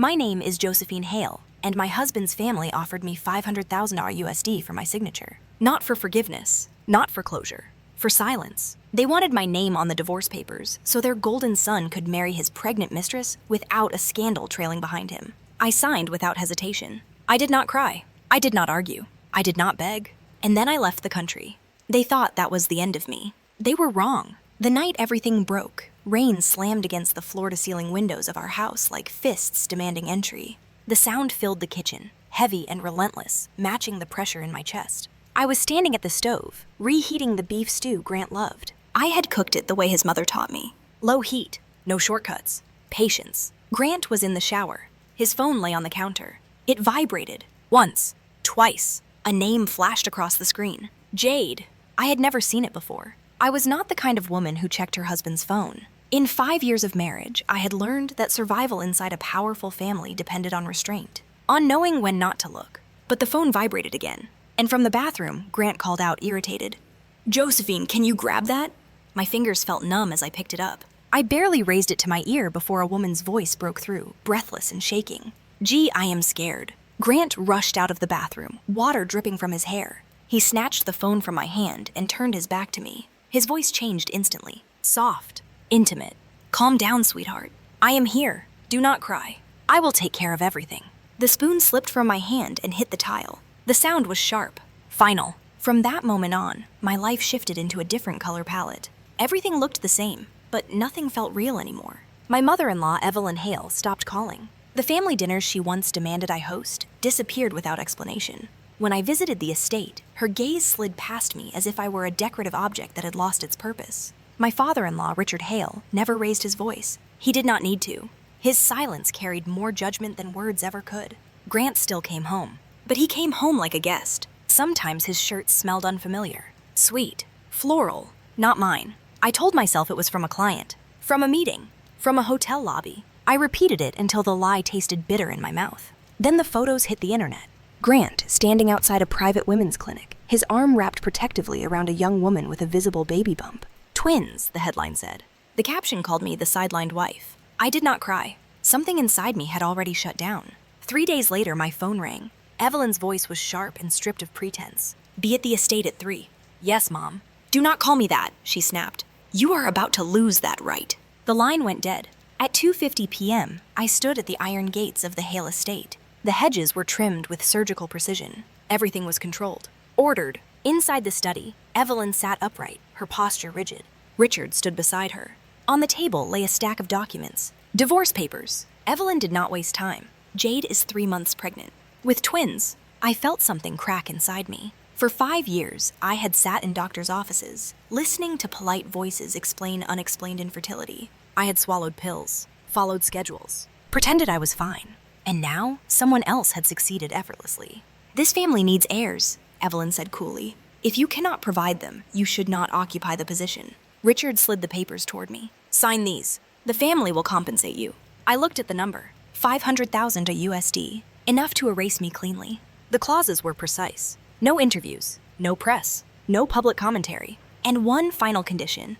My name is Josephine Hale, and my husband's family offered me $500,000 USD for my signature. Not for forgiveness, not for closure, for silence. They wanted my name on the divorce papers so their golden son could marry his pregnant mistress without a scandal trailing behind him. I signed without hesitation. I did not cry. I did not argue. I did not beg. And then I left the country. They thought that was the end of me. They were wrong. The night everything broke, rain slammed against the floor-to-ceiling windows of our house like fists demanding entry. The sound filled the kitchen, heavy and relentless, matching the pressure in my chest. I was standing at the stove, reheating the beef stew Grant loved. I had cooked it the way his mother taught me. Low heat, no shortcuts, patience. Grant was in the shower. His phone lay on the counter. It vibrated. Once, twice. A name flashed across the screen. Jade. I had never seen it before. I was not the kind of woman who checked her husband's phone. In 5 years of marriage, I had learned that survival inside a powerful family depended on restraint, on knowing when not to look. But the phone vibrated again, and from the bathroom, Grant called out, irritated. "Josephine, can you grab that?" My fingers felt numb as I picked it up. I barely raised it to my ear before a woman's voice broke through, breathless and shaking. "Gee, I am scared." Grant rushed out of the bathroom, water dripping from his hair. He snatched the phone from my hand and turned his back to me. His voice changed instantly, soft, intimate. "Calm down, sweetheart. I am here. Do not cry. I will take care of everything." The spoon slipped from my hand and hit the tile. The sound was sharp, final. From that moment on, my life shifted into a different color palette. Everything looked the same, but nothing felt real anymore. My mother-in-law, Evelyn Hale, stopped calling. The family dinners she once demanded I host disappeared without explanation. When I visited the estate, her gaze slid past me as if I were a decorative object that had lost its purpose. My father-in-law, Richard Hale, never raised his voice. He did not need to. His silence carried more judgment than words ever could. Grant still came home. But he came home like a guest. Sometimes his shirt smelled unfamiliar. Sweet. Floral. Not mine. I told myself it was from a client. From a meeting. From a hotel lobby. I repeated it until the lie tasted bitter in my mouth. Then the photos hit the internet. Grant, standing outside a private women's clinic, his arm wrapped protectively around a young woman with a visible baby bump. "Twins," the headline said. The caption called me the sidelined wife. I did not cry. Something inside me had already shut down. 3 days later, my phone rang. Evelyn's voice was sharp and stripped of pretense. "Be at the estate at 3. "Yes, Mom." "Do not call me that," she snapped. "You are about to lose that right." The line went dead. At 2:50 p.m., I stood at the iron gates of the Hale estate. The hedges were trimmed with surgical precision. Everything was controlled. Ordered. Inside the study, Evelyn sat upright, her posture rigid. Richard stood beside her. On the table lay a stack of documents. Divorce papers. Evelyn did not waste time. Jade is 3 months pregnant. With twins, I felt something crack inside me. For 5 years, I had sat in doctors' offices, listening to polite voices explain unexplained infertility. I had swallowed pills, followed schedules, pretended I was fine. And now, someone else had succeeded effortlessly. "This family needs heirs," Evelyn said coolly. "If you cannot provide them, you should not occupy the position." Richard slid the papers toward me. "Sign these. The family will compensate you." I looked at the number. 500,000 USD, enough to erase me cleanly. The clauses were precise. No interviews, no press, no public commentary, and one final condition.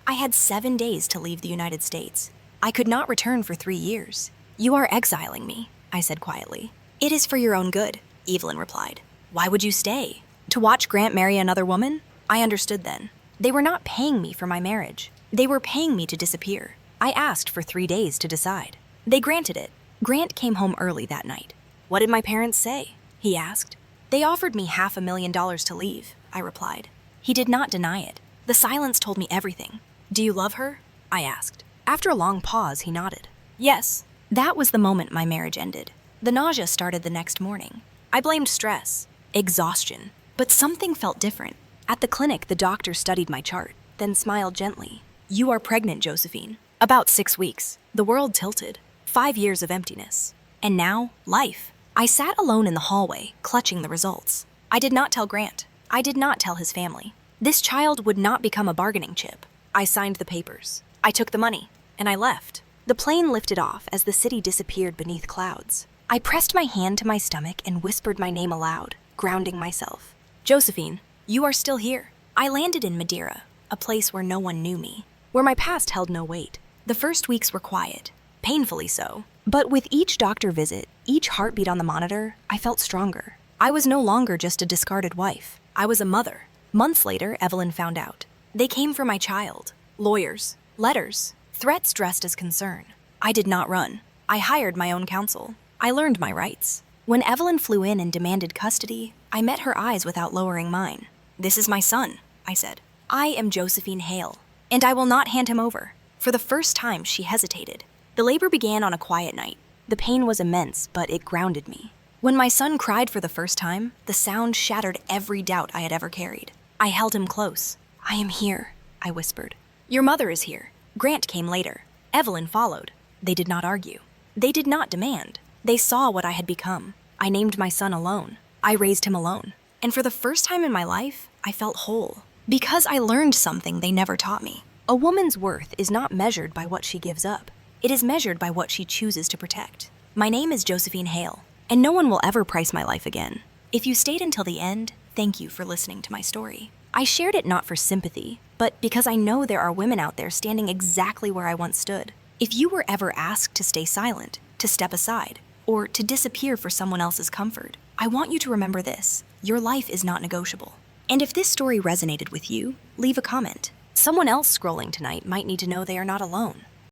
I had 7 days to leave the United States. I could not return for 3 years. "You are exiling me," I said quietly. "It is for your own good," Evelyn replied. "Why would you stay? To watch Grant marry another woman?" I understood then. They were not paying me for my marriage. They were paying me to disappear. I asked for 3 days to decide. They granted it. Grant came home early that night. "What did my parents say?" he asked. "They offered me $500,000 to leave," I replied. He did not deny it. The silence told me everything. "Do you love her?" I asked. After a long pause, he nodded. "Yes." That was the moment my marriage ended. The nausea started the next morning. I blamed stress, exhaustion, but something felt different. At the clinic, the doctor studied my chart, then smiled gently. "You are pregnant, Josephine." About 6 weeks. The world tilted. 5 years of emptiness. And now, life. I sat alone in the hallway, clutching the results. I did not tell Grant. I did not tell his family. This child would not become a bargaining chip. I signed the papers. I took the money, and I left. The plane lifted off as the city disappeared beneath clouds. I pressed my hand to my stomach and whispered my name aloud, grounding myself. "Josephine, you are still here." I landed in Madeira, a place where no one knew me, where my past held no weight. The first weeks were quiet, painfully so. But with each doctor visit, each heartbeat on the monitor, I felt stronger. I was no longer just a discarded wife. I was a mother. Months later, Evelyn found out. They came for my child. Lawyers, letters, threats dressed as concern. I did not run. I hired my own counsel. I learned my rights. When Evelyn flew in and demanded custody, I met her eyes without lowering mine. "This is my son," I said. "I am Josephine Hale, and I will not hand him over." For the first time, she hesitated. The labor began on a quiet night. The pain was immense, but it grounded me. When my son cried for the first time, the sound shattered every doubt I had ever carried. I held him close. "I am here," I whispered. "Your mother is here." Grant came later. Evelyn followed. They did not argue. They did not demand. They saw what I had become. I named my son alone. I raised him alone. And for the first time in my life, I felt whole. Because I learned something they never taught me. A woman's worth is not measured by what she gives up. It is measured by what she chooses to protect. My name is Josephine Hale, and no one will ever price my life again. If you stayed until the end, thank you for listening to my story. I shared it not for sympathy, but because I know there are women out there standing exactly where I once stood. If you were ever asked to stay silent, to step aside, or to disappear for someone else's comfort, I want you to remember this: your life is not negotiable. And if this story resonated with you, leave a comment. Someone else scrolling tonight might need to know they are not alone.